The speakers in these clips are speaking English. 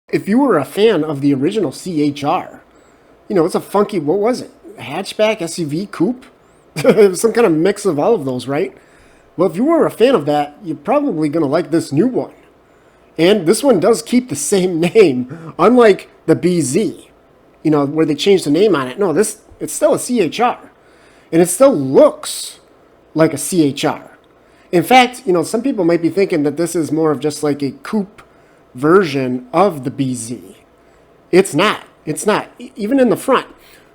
If you were a fan of the original CHR, it's a funky, what was it? A hatchback, SUV, coupe? It was some kind of mix of all of those, right? Well, if you were a fan of that, you're probably going to like this new one. And this one does keep the same name, unlike the BZ, where they changed the name on it. No, it's still a CHR. And it still looks like a CHR. In fact, some people might be thinking that this is more of just like a coupe version of the BZ. It's not. It's not, even in the front.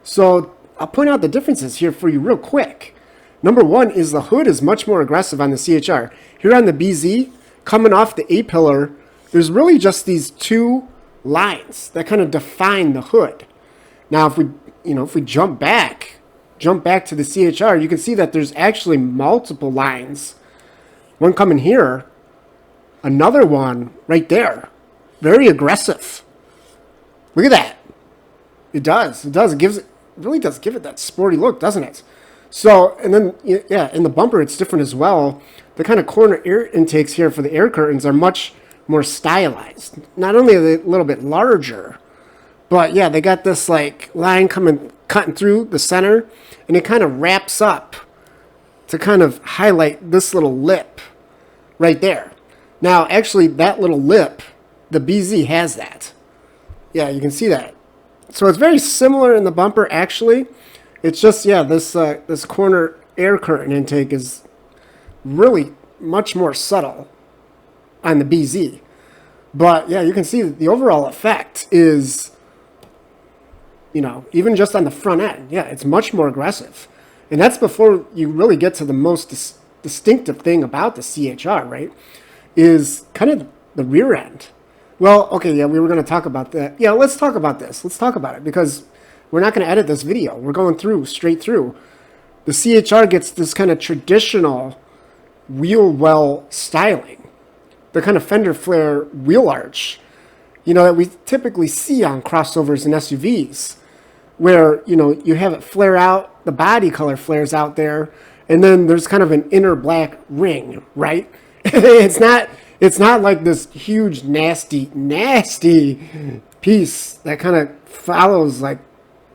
So I'll point out the differences here for you real quick. Number one is the hood is much more aggressive on the CHR. Here on the BZ, coming off the A-pillar, there's really just these two lines that kind of define the hood. Now, if we jump back to the CHR, you can see that there's actually multiple lines. One coming here, another one right there. Very aggressive. Look at that. It does. It really does give it that sporty look, doesn't it? So, and then, yeah, in the bumper, it's different as well. The kind of corner air intakes here for the air curtains are much more stylized. Not only are they a little bit larger, but yeah, they got this like line cutting through the center, and it kind of wraps up to kind of highlight this little lip right there. Now, actually, that little lip, the BZ has that. Yeah, you can see that. So it's very similar in the bumper, actually. It's just, yeah, this corner air curtain intake is really much more subtle on the BZ. But, yeah, you can see that the overall effect is, even just on the front end, yeah, it's much more aggressive. And that's before you really get to the most distinctive thing about the CHR, right, is kind of the rear end. Well, okay, yeah, we were going to talk about that. Yeah, let's talk about this. Let's talk about it because we're not going to edit this video. We're going straight through. The CHR gets this kind of traditional wheel well styling. The kind of fender flare wheel arch, that we typically see on crossovers and SUVs, where, you have it flare out, the body color flares out there, and then there's kind of an inner black ring, right? It's not like this huge, nasty piece that kind of follows, like,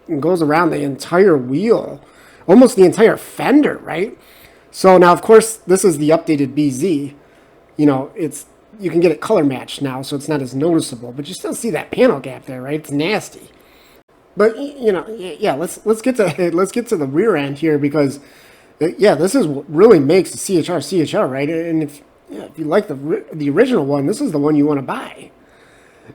and goes around the entire wheel, almost the entire fender, right? So now, of course, this is the updated BZ. You can get it color matched now, so it's not as noticeable, but you still see that panel gap there, right? It's nasty. But yeah, let's get to the rear end here because, yeah, this is what really makes the CHR, right? And if you like the original one, this is the one you want to buy.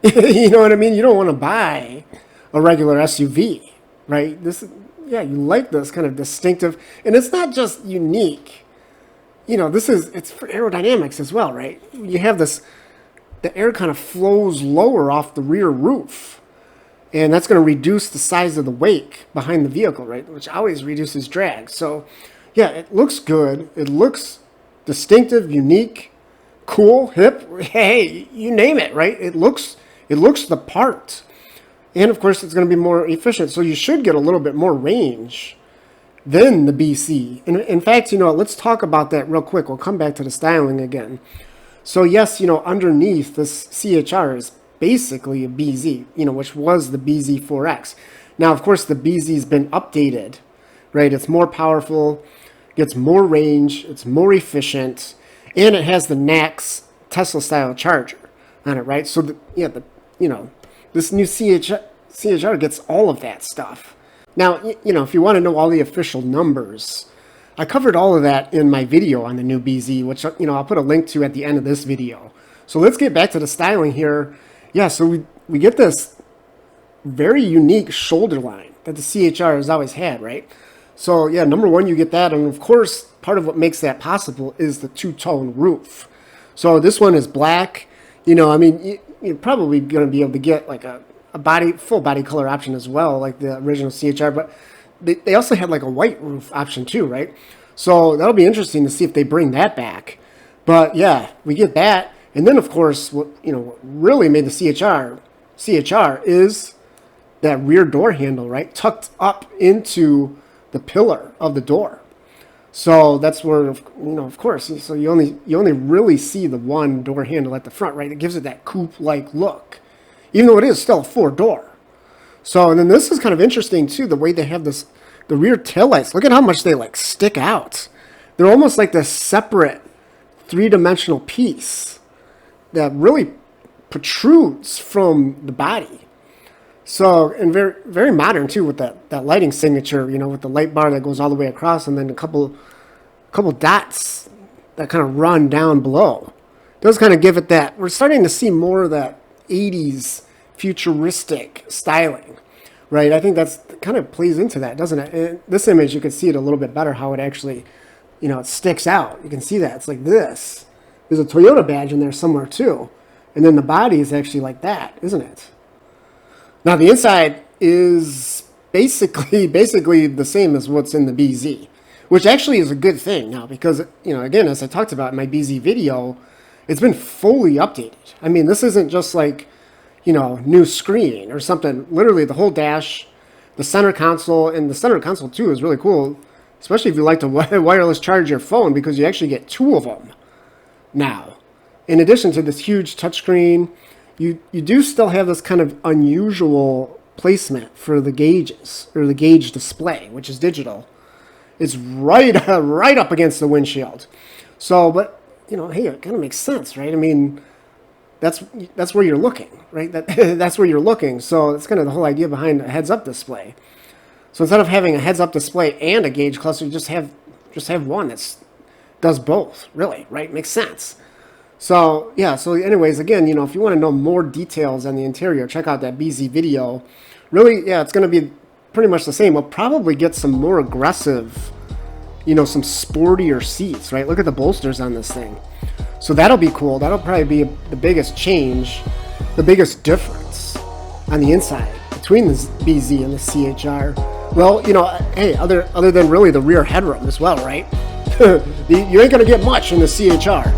You know what I mean? You don't want to buy a regular SUV, right? You like this kind of distinctive, and it's not just unique. It's for aerodynamics as well, right? You have the air kind of flows lower off the rear roof, and that's going to reduce the size of the wake behind the vehicle, right? Which always reduces drag. So, yeah, it looks good. It looks distinctive, unique, cool, hip. Hey, you name it, right? It looks the part. And of course, it's going to be more efficient. So you should get a little bit more range than the BC. And in fact, let's talk about that real quick. We'll come back to the styling again. So yes, underneath this CHR is basically a BZ, which was the BZ4X. Now, of course, the BZ's been updated, right? It's more powerful, gets more range, it's more efficient, and it has the NACS Tesla-style charger on it, right? So, this new CHR gets all of that stuff. Now, if you want to know all the official numbers, I covered all of that in my video on the new BZ, which, I'll put a link to at the end of this video. So let's get back to the styling here. Yeah, so we get this very unique shoulder line that the CHR has always had, right? So, yeah, number one, you get that. And, of course, part of what makes that possible is the two-tone roof. So this one is black. You're probably going to be able to get, like, a full body color option as well, like the original CHR. But they also had, like, a white roof option, too, right? So that'll be interesting to see if they bring that back. But, yeah, we get that. And then, of course, what really made the CHR is that rear door handle, right? Tucked up into the pillar of the door. So that's where, of course, so you only really see the one door handle at the front, right? It gives it that coupe-like look. even though it is still a 4-door. So, and then this is kind of interesting too, the way they have this, the rear taillights. Look at how much they like stick out. They're almost like this separate 3-dimensional piece that really protrudes from the body. So, and very, very modern too, with that lighting signature, you know, with the light bar that goes all the way across, and then a couple dots that kind of run down below. It does kind of give it that, we're starting to see more of that 80s futuristic styling, right? I think that's kind of plays into that, doesn't it? In this image, you can see it a little bit better, how it actually, you know, it sticks out. You can see that. It's like this. There's a Toyota badge in there somewhere too. And then the body is actually like that, isn't it? Now the inside is basically the same as what's in the BZ, which actually is a good thing now because, you know, again, as I talked about in my BZ video, it's been fully updated. I mean, this isn't just like, you know, new screen or something. Literally the whole dash, the center console, and the center console too is really cool, especially if you like to wireless charge your phone, because you actually get 2 of them now. In addition to this huge touchscreen, you do still have this kind of unusual placement for the gauges, or the gauge display, which is digital. It's right up against the windshield. So, but, you know, hey, it kind of makes sense, right? I mean, that's where you're looking, right? That's where you're looking. So that's kind of the whole idea behind a heads-up display. So instead of having a heads-up display and a gauge cluster, you just have one that does both, really, right? Makes sense. So, yeah, so anyways, again, you know, if you want to know more details on the interior, check out that BZ video. Really, yeah, it's going to be pretty much the same. We'll probably get some more aggressive, you know, some sportier seats, right? Look at the bolsters on this thing. So that'll be cool. That'll probably be the biggest change, the biggest difference on the inside between the BZ and the CHR. Well, you know, hey, other than really the rear headroom as well, right? You ain't going to get much in the CHR.